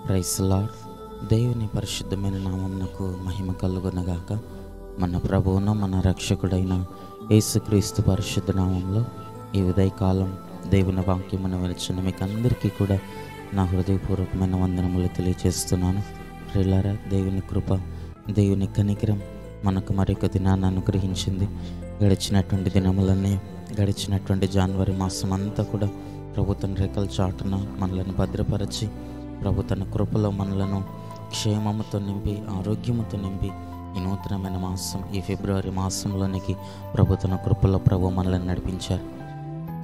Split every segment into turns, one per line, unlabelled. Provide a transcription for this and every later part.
Praise lord. దేవుని పరిశుద్ధమైన నామమునకు మహిమ కలుగునగాక. మన ప్రభువును మన రక్షకుడైన యేసుక్రీస్తు పరిశుద్ధ నామంలో ఈ ఉదయకాలం దేవుని వాక్యమును వినిచిన మీకు అందరికీ కూడా నా హృదయపూర్వకమైన వందనములు తెలియజేస్తున్నాను. ప్రియులారా, దేవుని కృప, దేవుని కనికరం మనకు మరొక దినాన్ని అనుగ్రహించింది. గడిచినటువంటి దినములన్నీ, గడిచినటువంటి జనవరి మాసం అంతా కూడా ప్రభు తన రెక్కల చాటున మనలను భద్రపరచి, ప్రభు తన కృపలో మనలను క్షేమముతో నింపి, ఆరోగ్యముతో నింపి ఈ నూతనమైన మాసం, ఈ ఫిబ్రవరి మాసంలోనికి ప్రభు తన కృపలో ప్రభు మనలను నడిపించారు.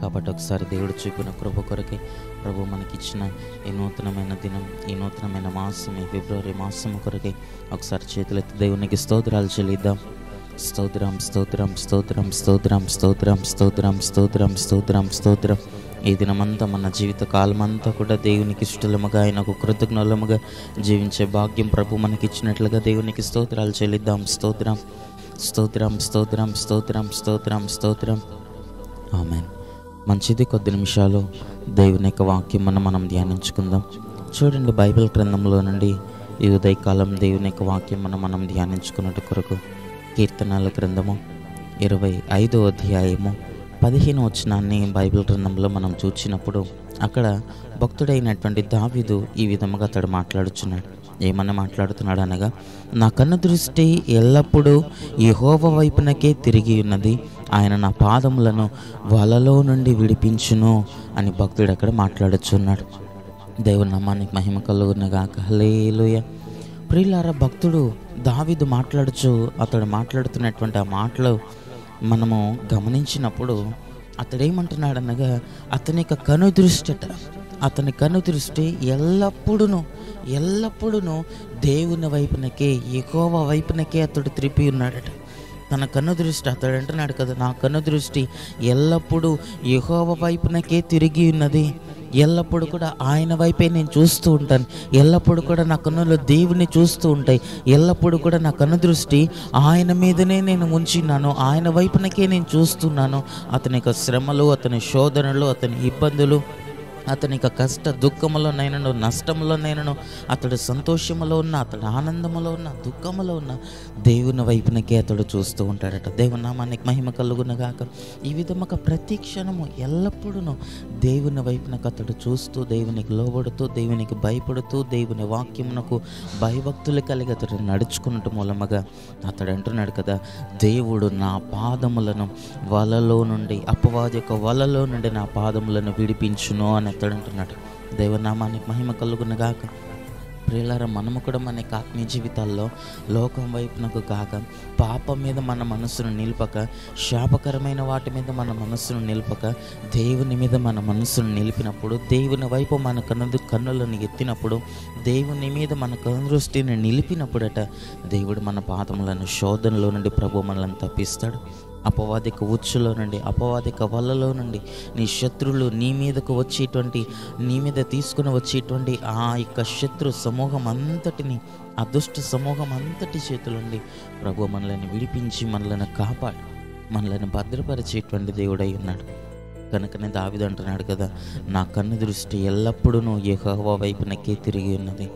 కాబట్టి ఒకసారి దేవుడు చూపిన కృప కొరకే, ప్రభు మనకిచ్చిన ఈ నూతనమైన దినం, ఈ నూతనమైన మాసం, ఈ ఫిబ్రవరి మాసం కొరకే ఒకసారి చేతులెత్తి దేవునికి స్తోత్రాలు చెల్లిద్దాం. స్తోత్రం, స్తోత్రం, స్తోత్రం, స్తోత్రం, స్తోత్రం, స్తోత్రం, స్తోత్రం, స్తోత్రం, స్తోత్రం. ఈ దినమంతా, మన జీవిత కాలమంతా కూడా దేవునికి ఇష్టలముగా, ఆయనకు కృతజ్ఞులముగా జీవించే భాగ్యం ప్రభు మనకిచ్చినట్లుగా దేవునికి స్తోత్రాలు చెల్లిద్దాం. స్తోత్రం, స్తోత్రం, స్తోత్రం, స్తోత్రం, స్తోత్రం, స్తోత్రం. ఆమేన్. మంచిది, కొద్ది నిమిషాలు దేవుని యొక్క వాక్యం మనం ధ్యానించుకుందాం. చూడండి, బైబిల్ గ్రంథంలో నుండి ఈ ఉదయకాలం దేవుని యొక్క వాక్యం మనం ధ్యానించుకున్నట్టు కొరకు కీర్తనల గ్రంథము 25వ అధ్యాయము 15వ వచనాన్ని బైబిల్ గ్రంథంలో మనం చూసినప్పుడు అక్కడ భక్తుడైనటువంటి దావీదు ఈ విధముగా అతడు మాట్లాడుచున్నాడు. ఏమని మాట్లాడుతున్నాడు అనగా, నా కన్ను దృష్టి ఎల్లప్పుడూ యెహోవా వైపునకే తిరిగి ఉన్నది, ఆయన నా పాదములను వలలో నుండి విడిపించును అని భక్తుడు అక్కడ మాట్లాడుచున్నాడు. దేవుని నామానికి మహిమ కలుగునగాక. హల్లెలూయా. ప్రియులారా, భక్తుడు దావీదు అతడు మాట్లాడుతున్నటువంటి ఆ మాటలు మనము గమనించినప్పుడు అతడేమంటున్నాడు అనగా, అతని కనుదృష్టి ఎల్లప్పుడూ దేవుని వైపునకే, యెహోవా వైపునకే అతడు త్రిప్పి ఉన్నాడట. తన కనుదృష్టి, అతడు అంటున్నాడు కదా, నా కనుదృష్టి ఎల్లప్పుడూ యెహోవా వైపునకే తిరిగి ఉన్నది, ఎల్లప్పుడు కూడా ఆయన వైపే నేను చూస్తూ ఉంటాను, ఎల్లప్పుడు కూడా నా కన్నులు దేవుని చూస్తూ ఉంటాయి, ఎల్లప్పుడు కూడా నా కనుదృష్టి ఆయన మీదనే నేను ఉంచినాను, ఆయన వైపునకే నేను చూస్తున్నాను. అతని యొక్క శ్రమలు, అతని శోధనలు, అతని ఇబ్బందులు, అతని యొక్క కష్ట దుఃఖములోనైనను, నష్టములోనైనను, అతడు సంతోషములో ఉన్న, అతడు ఆనందములో ఉన్న, దుఃఖములో ఉన్న దేవుని వైపునకే అతడు చూస్తూ ఉంటాడట. దేవుని నామానికి మహిమ కలుగునగాక. ఈ విధముగా ప్రతి క్షణము ఎల్లప్పుడూ దేవుని వైపునకు అతడు చూస్తూ, దేవునికి లోబడుతూ, దేవునికి భయపడుతూ, దేవుని వాక్యమునకు భయభక్తులు కలిగి అతడు నడుచుకున్నట్టు మూలముగా అతడు అంటున్నాడు కదా, దేవుడు నా పాదములను వలలో నుండి, అపవాది యొక్క వలలో నుండి నా పాదములను విడిపించును అని అతడు అంటున్నాడు. దేవనామానికి మహిమ కలుగునగాక. ప్రియులారా, మనము కూడా మన ఆత్మీయ జీవితాల్లో లోకం వైపునకు కాక, పాపం మీద మన మనస్సును నిలుపక, శాపకరమైన వాటి మీద మన మనస్సును నిలుపక, దేవుని మీద మన మనస్సును నిలిపినప్పుడు, దేవుని వైపు మన కన్నులను ఎత్తినప్పుడు, దేవుని మీద మన కనుదృష్టిని నిలిపినప్పుడట దేవుడు మన పాదములను శోధనలో నుండి ప్రభు మనలను తప్పిస్తాడు. అపవాదిక ఉచ్చులో నుండి, అపవాదిక వలలో నుండి, నీ శత్రువులు నీ మీద తీసుకుని వచ్చేటువంటి ఆ యొక్క శత్రు సమూహం అంతటిని, ఆ దుష్ట సమూహం అంతటి చేతులుండి ప్రభు మనల్ని విడిపించి, మనల్ని కాపాడి, మనల్ని భద్రపరిచేటువంటి దేవుడై ఉన్నాడు. కనుకనే దావీదు అంటున్నాడు కదా, నా కన్ను దృష్టి ఎల్లప్పుడూ యెహోవా వైపునకే తిరిగి ఉన్నది.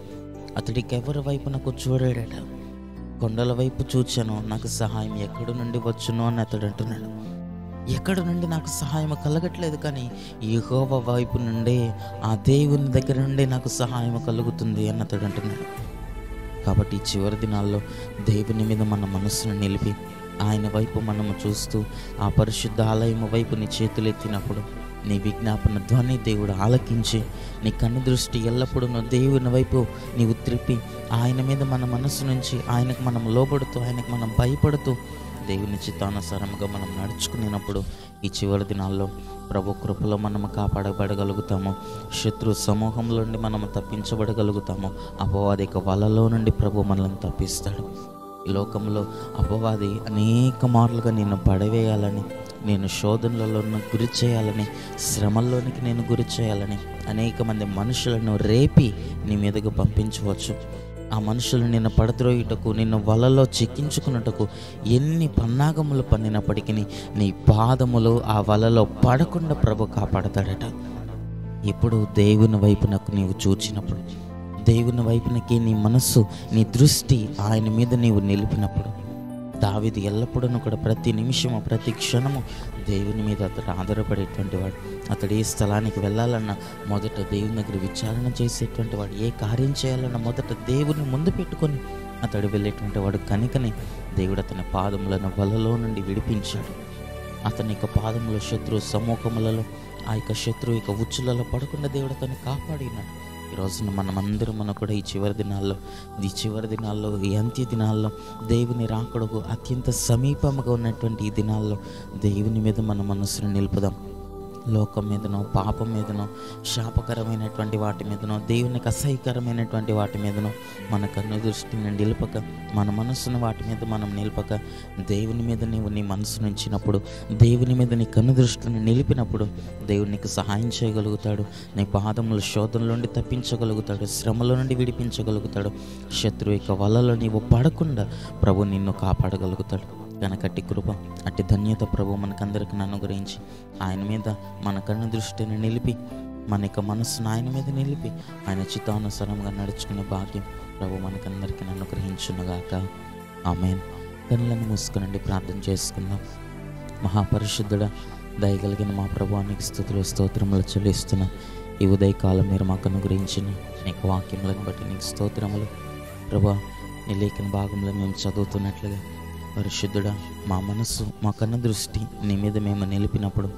అతడికి ఎవరి వైపునకు చూడాడట. కొండల వైపు చూచాను, నాకు సహాయం ఎక్కడి నుండి వచ్చును అని అతడు అంటున్నాడు. ఎక్కడి నుండి నాకు సహాయం కలగట్లేదు, కానీ యెహోవా వైపు నుండే, ఆ దేవుని దగ్గర నుండి నాకు సహాయం కలుగుతుంది అని అతడు అంటున్నాడు. కాబట్టి ఈ చివరి దినాల్లో దేవుని మీద మన మనస్సును నిలిపి, ఆయన వైపు మనము చూస్తూ, ఆ పరిశుద్ధ ఆలయం వైపు నీ చేతులు ఎత్తినప్పుడు నీ విజ్ఞాపన ధ్వని దేవుడు ఆలకించి, నీ కన్ను దృష్టి ఎల్లప్పుడూ దేవుని వైపు నీవు త్రిప్పి, ఆయన మీద మన మనస్సు నుంచి ఆయనకు మనం లోబడుతూ, ఆయనకు మనం భయపడుతూ, దేవుని చిత్తానుసారంగా మనం నడుచుకునేటప్పుడు ఈ చివరి దినాల్లో ప్రభు కృపలో మనము కాపాడబడగలుగుతాము. శత్రు సమూహంలో నుండి మనము తప్పించబడగలుగుతాము. అపవాదిక వలలో నుండి ప్రభు మనల్ని తప్పిస్తాడు. ఈ లోకంలో అపవాది అనేక మార్లుగా నిన్ను పడవేయాలని, నేను శోధనలలో గురి చేయాలని, శ్రమల్లోనికి నేను గురి చేయాలని అనేక మంది మనుషులను రేపి నీ మీదకు పంపించవచ్చు. ఆ మనుషులు నిన్ను పడద్రోయుటకు, నిన్ను వలలో చిక్కించుకున్నటకు ఎన్ని పన్నాగములు పన్నినప్పటికీ నీ పాదములు ఆ వలలో పడకుండా ప్రభు కాపాడతాడట. ఎప్పుడు దేవుని వైపునకు నీవు చూచినప్పుడు, దేవుని వైపునకే నీ మనస్సు, నీ దృష్టి ఆయన మీద నీవు నిలిపినప్పుడు, దావీదు ఎల్లప్పుడూ కూడా ప్రతి నిమిషము ప్రతి క్షణము దేవుని మీద అతడు ఆధారపడేటువంటి వాడు. అతడు ఏ స్థలానికి వెళ్ళాలన్నా మొదట దేవుని దగ్గర విచారణ చేసేటువంటి వాడు. ఏ కార్యం చేయాలన్నా మొదట దేవుని ముందు పెట్టుకొని అతడు వెళ్ళేటువంటి వాడు. కనుకనే దేవుడు అతని పాదములను వలలో నుండి విడిపించాడు. అతని యొక్క పాదముల శత్రు సమూహములలో, ఆ యొక్క శత్రువు యొక్క ఉచ్చులలో పడకుండా దేవుడు అతన్ని కాపాడినాడు. ఈ రోజున మనమందరం కూడా ఈ చివరి దినాల్లో ఈ అంత్య దినాల్లో దేవుని రాకడకు అత్యంత సమీపంగా ఉన్నటువంటి ఈ దినాల్లో దేవుని మీద మన మనసును నిలుపుదాం. లోకం మీదనో, పాపం మీదనో, శాపకరమైనటువంటి వాటి మీదనో, దేవునికి అసహ్యకరమైనటువంటి వాటి మీదనో మన కన్ను దృష్టిని నిలపక, మన మనస్సును వాటి మీద మనం నిలపక, దేవుని మీద నీవు నీ మనసును ఉంచినప్పుడు, దేవుని మీద నీ కన్ను దృష్టిని నిలిపినప్పుడు దేవుడు నీకు సహాయం చేయగలుగుతాడు. నీ పాదముల శోధనల నుండి తప్పించగలుగుతాడు, శ్రమల నుండి విడిపించగలుగుతాడు. శత్రువు యొక్క వలలో నీవు పడకుండా ప్రభు నిన్ను కాపాడగలుగుతాడు. కనుక అట్టి కృప, అట్టి ధన్యత ప్రభు మనకందరికీ అనుగ్రహించి ఆయన మీద మన కన్ను దృష్టిని నిలిపి, మన యొక్క మనస్సును ఆయన మీద నిలిపి ఆయన చిత్తానుసారంగా నడుచుకునే భాగ్యం ప్రభు మనకందరికీ అనుగ్రహించునుగాక. ఆమేన్. కన్నులను మూసుకునండి, ప్రార్థన చేసుకుందాం. మహాపరిశుద్ధుడా, దయగలిగిన మా ప్రభువానికి స్తుతులు స్తోత్రములు చెల్లిస్తున్నా. ఈ ఉదయకాలం మీరు మాకు అనుగ్రహించిన నీకు వాక్యములను బట్టి నీకు స్తోత్రములు ప్రభా. నీ లేఖన భాగంలో మేము చదువుతున్నట్లుగా పరిశుద్ధుడా, మా మనస్సు, మా కన్ను దృష్టి నీ మీద మేము నిలిపినప్పుడు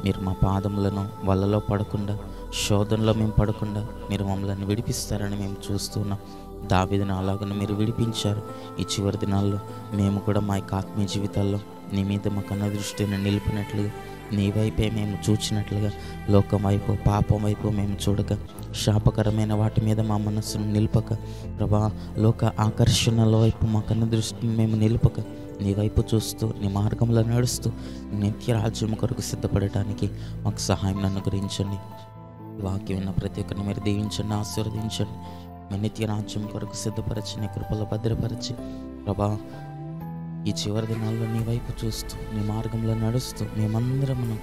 మీరు మా పాదములను వలలో పడకుండా, శోధనలో మేము పడకుండా మీరు మమ్మల్ని విడిపిస్తారని మేము చూస్తున్నాం. దావీదును అలాగని మీరు విడిపించారు. ఈ చివరి దినాల్లో మేము కూడా మా యొక్క ఆత్మీయ జీవితాల్లో నీ మీద మా కన్ను దృష్టిని నిలిపినట్లుగా, నీ వైపే మేము చూచినట్లుగా, లోకం వైపు, పాపం వైపు మేము చూడక, శాపకరమైన వాటి మీద మా మనస్సును నిలపక ప్రభా, లోక ఆకర్షణల వైపు మా కన్ను దృష్టిని మేము నిలపక, నీ వైపు చూస్తూ నీ మార్గంలో నడుస్తూ నిత్య రాజ్యం కొరకు సిద్ధపడటానికి మాకు సహాయం అనుగ్రహించండి. వాక్యం విన్న ప్రతి ఒక్కరిని మీరు దీవించండి, ఆశీర్వదించండి. మీ నిత్య రాజ్యం కొరకు సిద్ధపరచి నీ కృపలో భద్రపరిచి ప్రభా, ఈ చివరి దినాల్లో నీ వైపు చూస్తూ నీ మార్గంలో నడుస్తూ మేమందరమును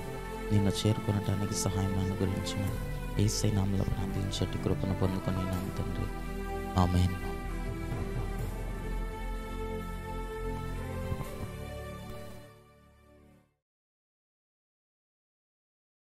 నిన్ను చేరుకొనటానికి సహాయం అనుగ్రహించమని యేసయ్య నామములో ప్రార్థించి కృపను పొందుకొని నామ తండ్రి. ఆమేన్.